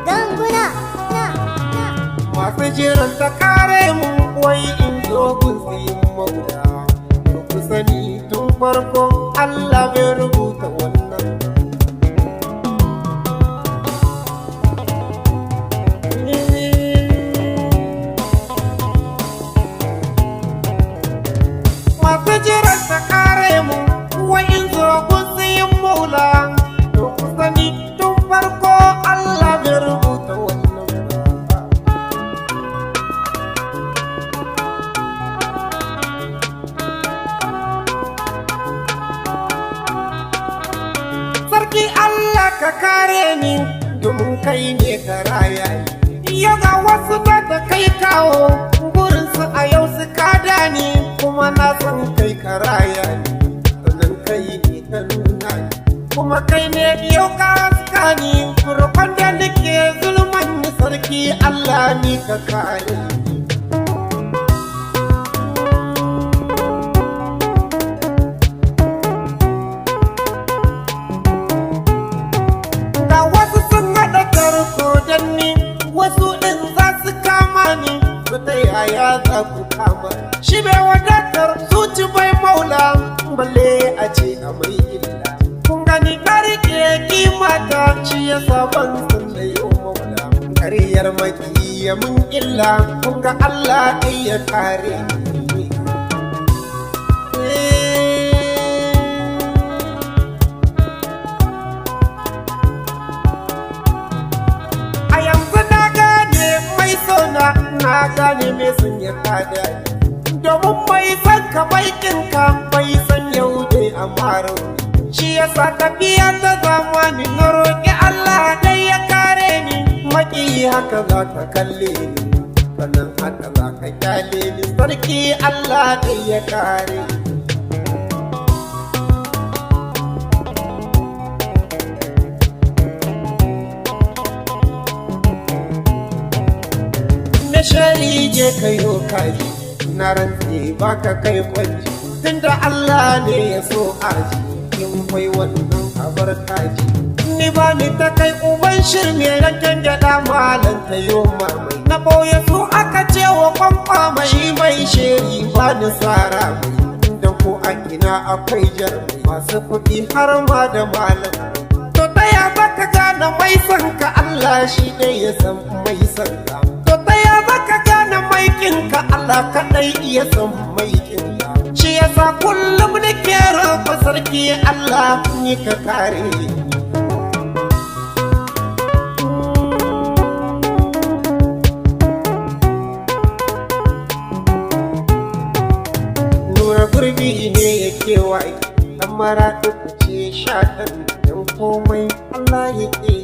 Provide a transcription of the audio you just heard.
Ganguna masu jiran ta kare mu wai in zo guzi mauda ku sani tun farko Allah bai rubuta wannan masu jiran ta kare mu wai in zo guzi maula ku sani tun farko Allah bai rubuta wannan sarki Allah ka kare ni domin kai ne ka raya ni yau ga wasu da kai kawo burinsu a yau su kada ni kuma na san kai ka raya ni sannan kai ne ka nuna ni kuma kai ne yau ka haska ni roƙon da nake zulman ni sarki Allah ni ka kare ni wasu ɗin za su kama ni su ta yaya za ku kama shi bai wadatar zuci bai maula balle a ce a mai illa kun gani ka rike kimata shi ya saban sun da yau maula kariyar maki ya mun illa kun ga Allah ɗai ya kare ni na gane me sun ya kada domin bai san ka baikinka bai san yau dai amaro shi yasa tafiya ta zamani na roƙi Allah dai ya kare ni maki haka za ka kalle ni sannan haka za ka kyale ni sarki Allah dai ya kare shari je kayo kaji na rantse baka kai kwanji tunda Allah ne ya so aji in bai wannan abar kaji ni ba ni ta kai uban shirme na gyaɗa malan ta yo mamai na boye su aka ce wa kwamfa mai mai sheri ba ni tsara mai da ko a ina akwai jarmai masu kuɗi har ma da malam to ta ya baka gane mai son ka Allah shi dai ya san mai son ka ka gane maikinka Allah kaɗai iya san maikinka shi yasa kullum nake roƙa sarki Allah ni ka kare nura gurbi ne ya kewaye ɗan mara ce shatan dan komai Allah ya ke